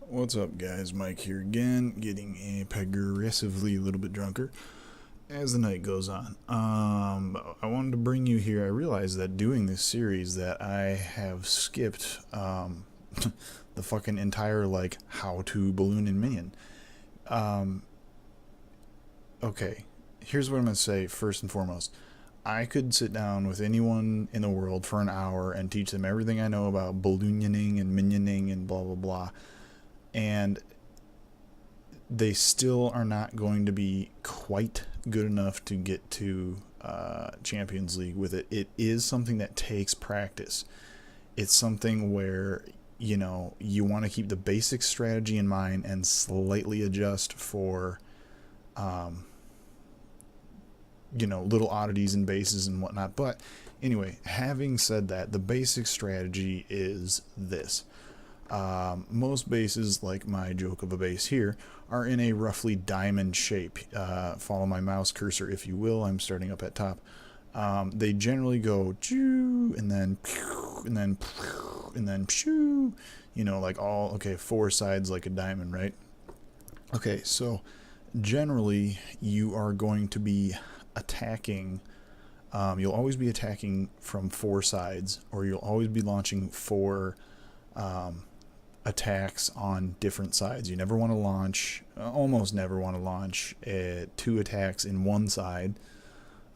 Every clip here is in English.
What's up, guys? Mike here again, getting progressively a little bit drunker as the night goes on. I wanted to bring you here. I realized that doing this series that I have skipped the fucking entire like how to balloon and minion. Um, okay, here's what I'm gonna say first and foremost. I could sit down with anyone in the world for an hour and teach them everything I know about ballooning and minioning and blah blah blah, and they still are not going to be quite good enough to get to Champions League with it. It is something that takes practice. It's something where you want to keep the basic strategy in mind and slightly adjust for um, little oddities and bases and whatnot. But anyway, having said that, the basic strategy is this. Most bases, like my joke of a base here, are in a roughly diamond shape. Follow my mouse cursor, if you will. I'm starting up at top. They generally go choo, and then pew, and then pew, and then choo. Like four sides like a diamond, right? Okay, so generally you are going to be attacking. You'll always be attacking from four sides, or you'll always be launching four attacks on different sides. You never want to launch, almost never want to launch two attacks in one side,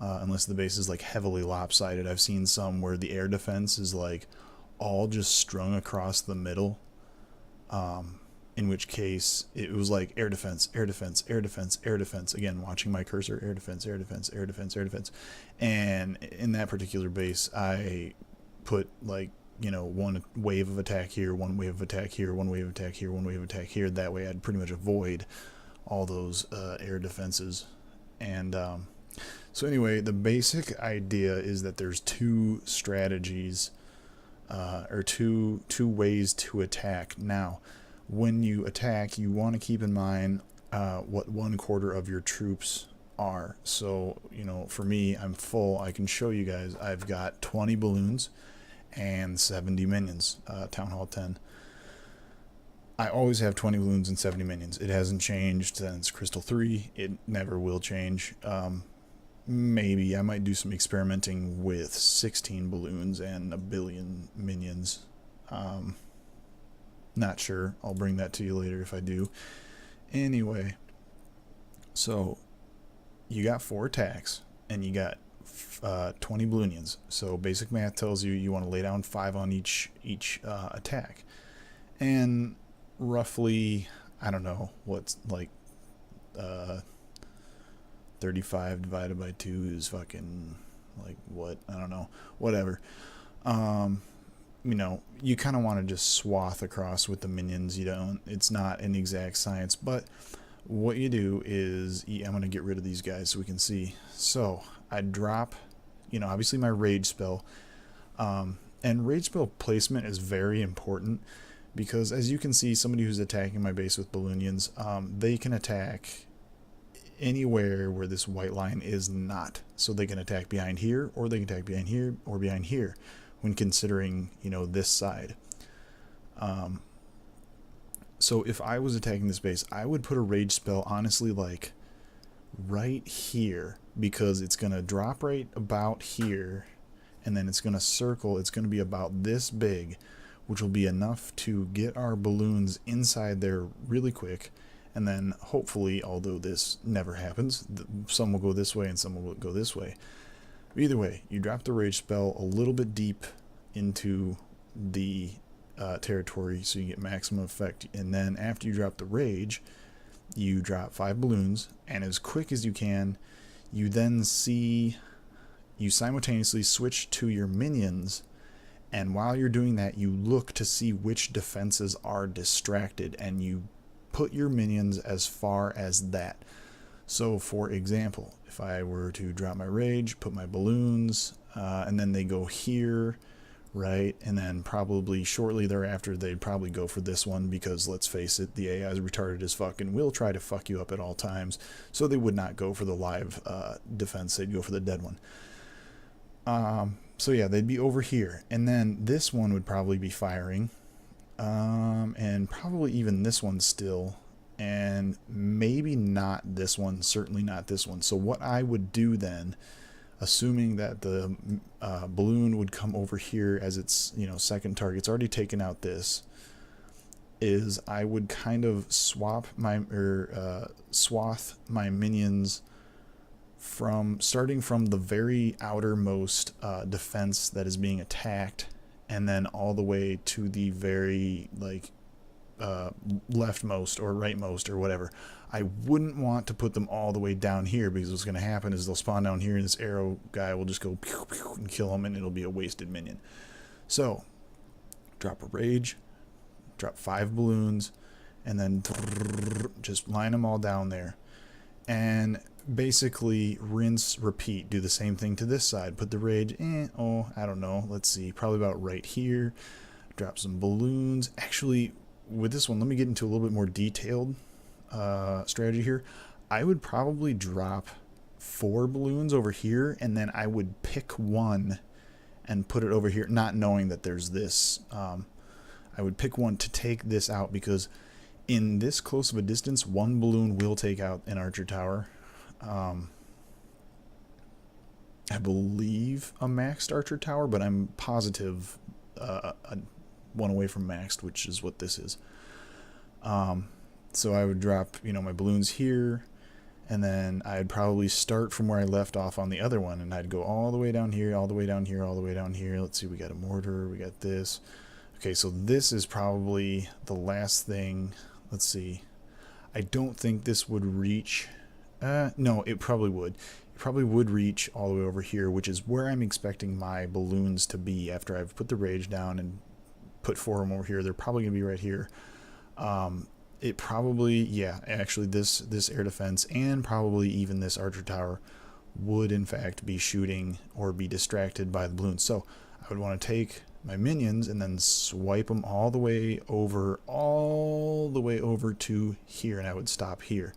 unless the base is like heavily lopsided. I've seen some where the air defense is like all just strung across the middle, in which case it was like air defense, air defense, air defense, air defense. Again, watching my cursor, air defense, air defense, air defense, air defense. And in that particular base, I put like one wave of attack here, one wave of attack here, one wave of attack here, one wave of attack here. That way I'd pretty much avoid all those air defenses. And so anyway, the basic idea is that there's two strategies, or two ways to attack. Now, when you attack, you want to keep in mind what 1/4 of your troops are. So, for me, I'm full. I can show you guys. I've got 20 balloons and 70 minions, Town Hall 10. I always have 20 balloons and 70 minions. It hasn't changed since Crystal 3. It never will change. Maybe I might do some experimenting with 16 balloons and a billion minions. Not sure. I'll bring that to you later if I do. Anyway, so you got 4 attacks and you got 20 balloonians. So basic math tells you you want to lay down 5 on each attack. And roughly, I don't know, what's like 35 divided by 2 is fucking like what? I don't know. Whatever. You kind of want to just swath across with the minions. It's not an exact science, but what you do is, I'm going to get rid of these guys so we can see. So I drop, obviously my rage spell, and rage spell placement is very important because, as you can see, somebody who's attacking my base with balloonians, they can attack anywhere where this white line is not. So they can attack behind here, or they can attack behind here, or behind here, when considering, this side. So if I was attacking this base, I would put a rage spell, honestly, like right here, because it's going to drop right about here, and then it's going to circle. It's going to be about this big, which will be enough to get our balloons inside there really quick. And then hopefully, although this never happens, some will go this way and some will go this way. Either way, you drop the rage spell a little bit deep into the territory so you get maximum effect. And then after you drop the rage, you drop 5 balloons, and as quick as you can, you then you simultaneously switch to your minions, and while you're doing that, you look to see which defenses are distracted, and you put your minions as far as that. So for example, if I were to drop my rage, put my balloons, and then they go here, right, and then probably shortly thereafter they'd probably go for this one, because let's face it, the AI is retarded as fuck and will try to fuck you up at all times, so they would not go for the live defense, they'd go for the dead one. So yeah, they'd be over here, and then this one would probably be firing, and probably even this one still, and maybe not this one, certainly not this one. So what I would do then, assuming that the balloon would come over here as its second target, it's already taken out this, is I would kind of swath my minions from starting from the very outermost defense that is being attacked, and then all the way to the very leftmost or rightmost or whatever. I wouldn't want to put them all the way down here, because what's going to happen is they'll spawn down here and this arrow guy will just go pew, pew, and kill them, and it'll be a wasted minion. So drop a rage, drop 5 balloons, and then just line them all down there, and basically rinse, repeat. Do the same thing to this side. Put the rage, I don't know, let's see, probably about right here. Drop some balloons. Actually, with this one, let me get into a little bit more detailed strategy here. I would probably drop 4 balloons over here, and then I would pick one and put it over here, not knowing that there's this. I would pick one to take this out, because in this close of a distance, 1 balloon will take out an archer tower. I believe a maxed archer tower, but I'm positive one away from maxed, which is what this is. So I would drop, my balloons here, and then I'd probably start from where I left off on the other one, and I'd go all the way down here, all the way down here, all the way down here. Let's see, we got a mortar, we got this. Okay, so this is probably the last thing. Let's see. I don't think this would reach. No, it probably would. It probably would reach all the way over here, which is where I'm expecting my balloons to be after I've put the rage down and put 4 of them over here. They're probably going to be right here. It probably, yeah, actually this air defense and probably even this archer tower would in fact be shooting or be distracted by the balloons. So I would want to take my minions and then swipe them all the way over to here, and I would stop here.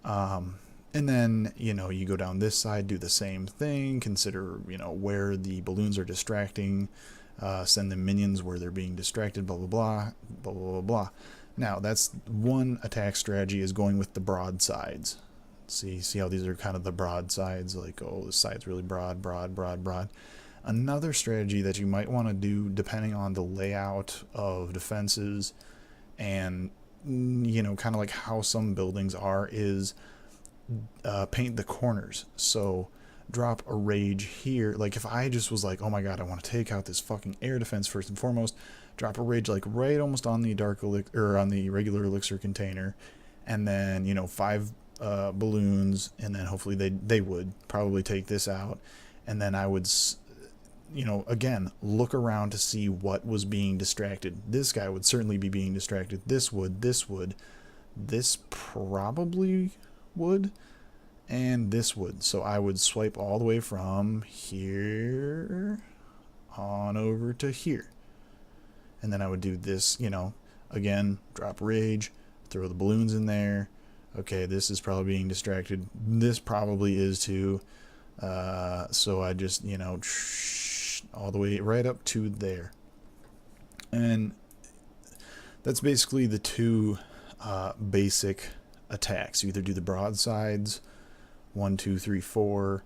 And then, you go down this side, do the same thing, consider, where the balloons are distracting, send them minions where they're being distracted, blah, blah, blah, blah, blah, blah, blah. Now, that's one attack strategy, is going with the broadsides. See how these are kind of the broadsides, like, oh, this side's really broad, broad, broad, broad. Another strategy that you might want to do, depending on the layout of defenses and, kind of like how some buildings are, is paint the corners. So drop a rage here. Like, if I just was like, oh my god, I want to take out this fucking air defense first and foremost, drop a rage like right almost on the dark elixir, or on the regular elixir container, and then 5 balloons, and then hopefully they would probably take this out, and then I would again look around to see what was being distracted. This guy would certainly be being distracted. This probably would, and this would. So I would swipe all the way from here on over to here, and then I would do this, again, drop rage, throw the balloons in there. Okay, this is probably being distracted. This probably is too. So I just, all the way right up to there. And that's basically the 2 basic attacks. You either do the broadsides, 1, 2, 3, 4,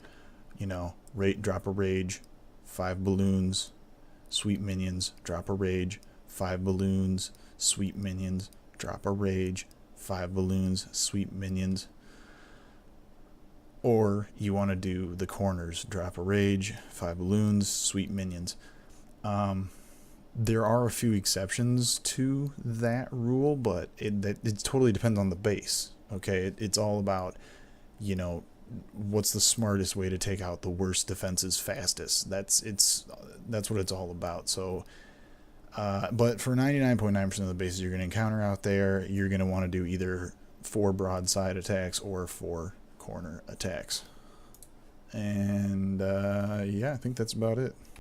drop a rage, 5 balloons, sweep minions, drop a rage, 5 balloons, sweep minions, drop a rage, 5 balloons, sweep minions. Or you want to do the corners, drop a rage, 5 balloons, sweep minions. There are a few exceptions to that rule, but it totally depends on the base. Okay, it's all about, what's the smartest way to take out the worst defenses fastest. That's what it's all about. So, but for 99.9% of the bases you're going to encounter out there, you're going to want to do either 4 broadside attacks or 4 corner attacks. And yeah, I think that's about it.